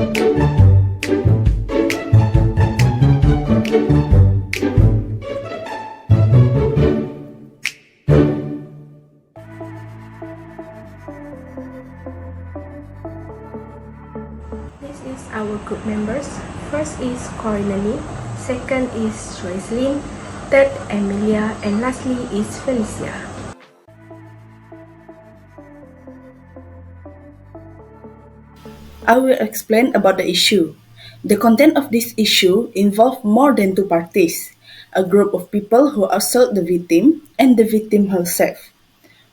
This is our group members. First is Corinne, second is Joycelyn, third Emilia, and lastly is Felicia. I will explain about the issue. The content of this issue involves more than two parties, a group of people who assault the victim and the victim herself.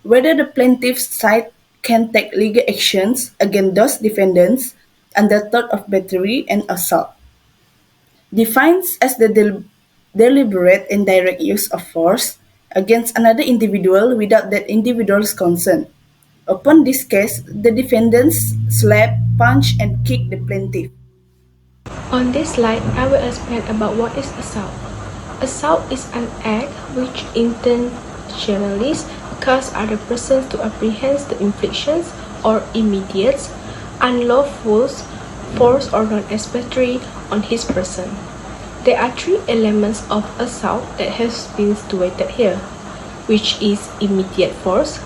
Whether the plaintiff's side can take legal actions against those defendants under threat of battery and assault. Defines as the deliberate and direct use of force against another individual without that individual's consent. Upon this case, the defendants slap, punch, and kick the plaintiff. On this slide, I will explain about what is assault. Assault is an act which intentionally causes other persons to apprehend the inflictions or immediate unlawful force or known as battery on his person. There are three elements of assault that have been stated here, which is immediate force,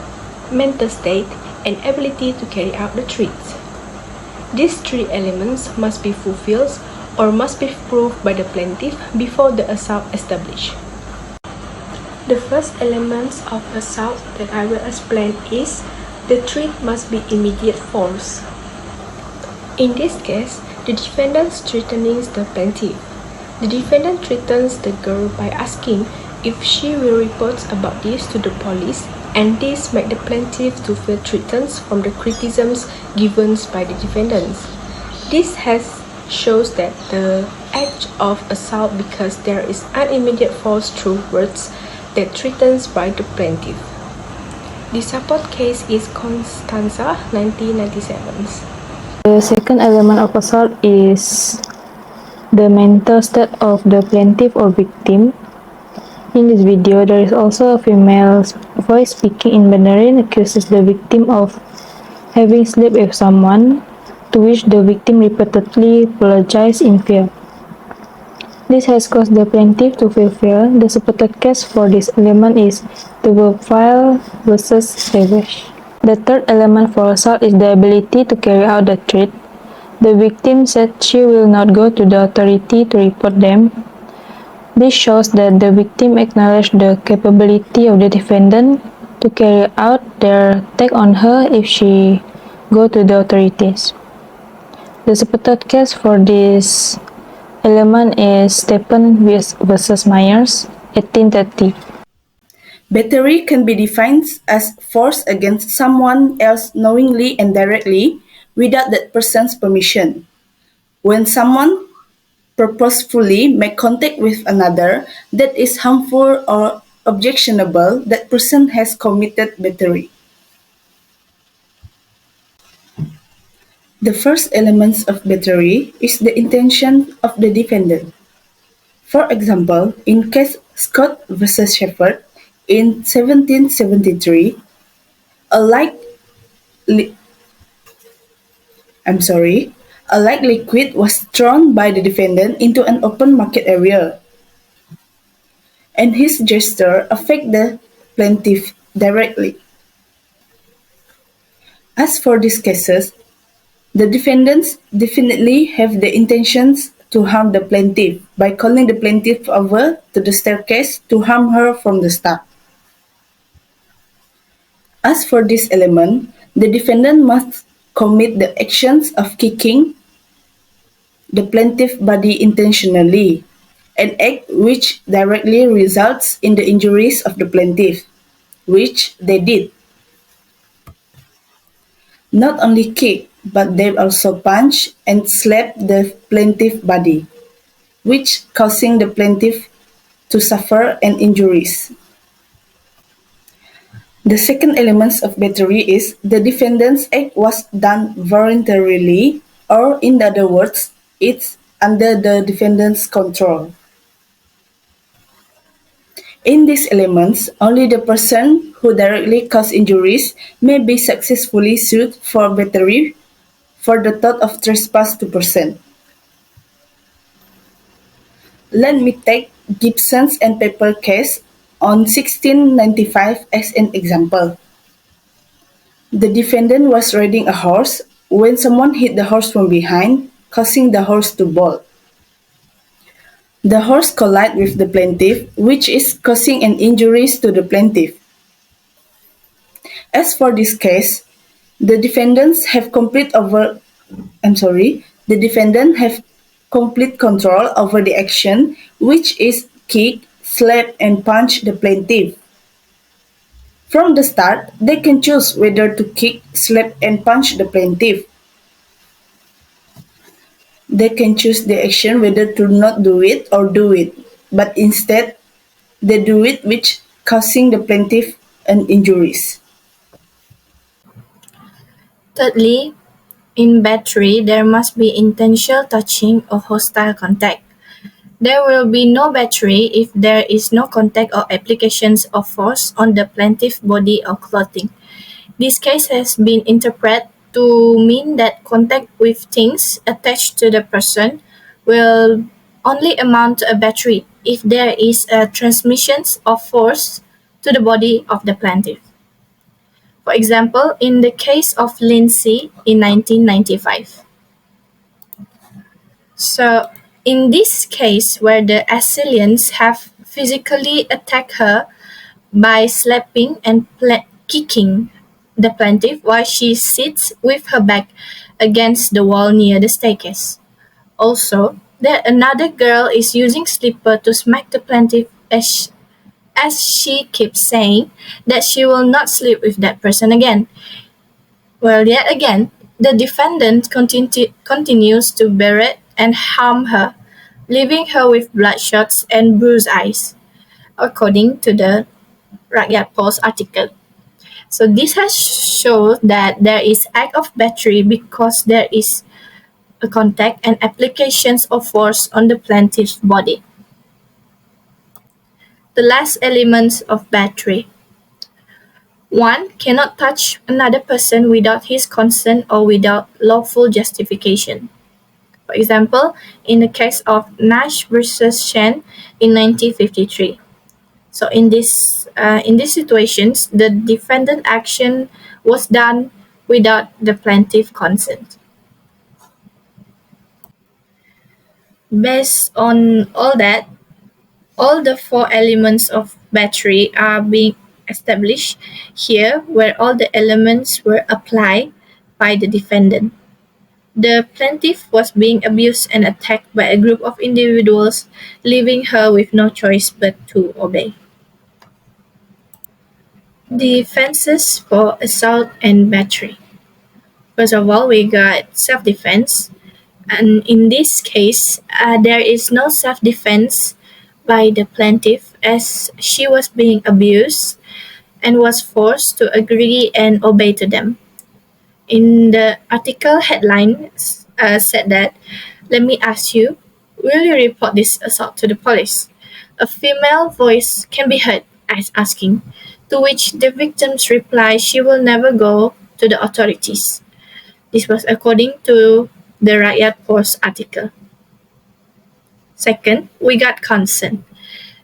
mental state, and ability to carry out the threats. These three elements must be fulfilled or must be proved by the plaintiff before the assault established. The first element of assault that I will explain is the threat must be immediate force. In this case, the defendant threatens the plaintiff. The defendant threatens the girl by asking if she will report about this to the police, and this makes the plaintiff to feel threatened from the criticisms given by the defendants. This shows that the act of assault because there is an immediate force through words that threatens by the plaintiff. The support case is Constanza 1997. The second element of assault is the mental state of the plaintiff or victim. In this video, there is also a female voice speaking in Mandarin accuses the victim of having slept with someone, to which the victim repeatedly apologized in fear. This has caused the plaintiff to feel fear. The supported case for this element is the Verfile versus Savage. The third element for assault is the ability to carry out the threat. The victim said she will not go to the authority to report them. This shows that the victim acknowledged the capability of the defendant to carry out their attack on her if she go to the authorities. The supported case for this element is Stephen versus Myers, 1830. Battery can be defined as force against someone else knowingly and directly without that person's permission. When someone purposefully make contact with another that is harmful or objectionable, that person has committed battery. The first element of battery is the intention of the defendant. For example, in case Scott versus Shepherd in 1773, a light liquid was thrown by the defendant into an open market area, and his gesture affected the plaintiff directly. As for these cases, the defendants definitely have the intentions to harm the plaintiff by calling the plaintiff over to the staircase to harm her from the start. As for this element, the defendant must commit the actions of kicking the plaintiff's body intentionally, an act which directly results in the injuries of the plaintiff, which they did. Not only kick, but they also punch and slap the plaintiff's body, which causing the plaintiff to suffer an injuries. The second element of battery is the defendant's act was done voluntarily, or in other words, it's under the defendant's control. In these elements, only the person who directly caused injuries may be successfully sued for battery for the thought of trespass to person. Let me take Gibson's and Pepper case on 1695 as an example. The defendant was riding a horse when someone hit the horse from behind, causing the horse to bolt. The horse collided with the plaintiff, which is causing an injuries to the plaintiff. As for this case, the defendants have the defendant have complete control over the action, which is kick, slap, and punch the plaintiff. From the start, they can choose whether to kick, slap, and punch the plaintiff. They can choose the action whether to not do it or do it, but instead, they do it, which causing the plaintiff an injuries. Thirdly, in battery, there must be intentional touching or hostile contact. There will be no battery if there is no contact or applications of force on the plaintiff's body or clothing. This case has been interpreted to mean that contact with things attached to the person will only amount to a battery if there is a transmission of force to the body of the plaintiff. For example, in the case of Lindsay in 1995. So, in this case where the assailants have physically attacked her by slapping and kicking the plaintiff while she sits with her back against the wall near the staircase. Also, that another girl is using slipper to smack the plaintiff as she keeps saying that she will not sleep with that person again. Well, yet again, the defendant continues to berate and harm her, leaving her with bloodshots and bruised eyes, according to the Rakyat Post article. So this has shown that there is act of battery because there is a contact and applications of force on the plaintiff's body. The last elements of battery. 1. Cannot touch another person without his consent or without lawful justification. For example, in the case of Nash versus Shen in 1953. So in these situations, the defendant action was done without the plaintiff consent. Based on all that, all the 4 elements of battery are being established here where all the elements were applied by the defendant. The plaintiff was being abused and attacked by a group of individuals, leaving her with no choice but to obey. Defenses for assault and battery. First of all, we got self-defense. And in this case, there is no self-defense by the plaintiff as she was being abused and was forced to agree and obey to them. In the article headline said that, let me ask you, will you report this assault to the police? A female voice can be heard as asking, to which the victim's reply she will never go to the authorities. This was according to the Rakyat Post article. Second, we got consent.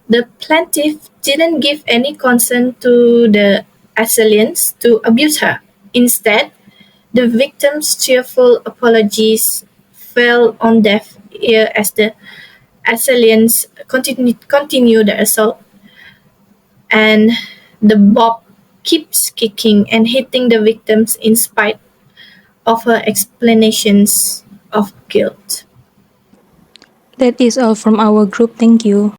The plaintiff didn't give any consent to the assailants to abuse her. Instead, the victim's cheerful apologies fell on deaf ear as the assailants continue the assault. And the Bob keeps kicking and hitting the victims in spite of her explanations of guilt. That is all from our group. Thank you.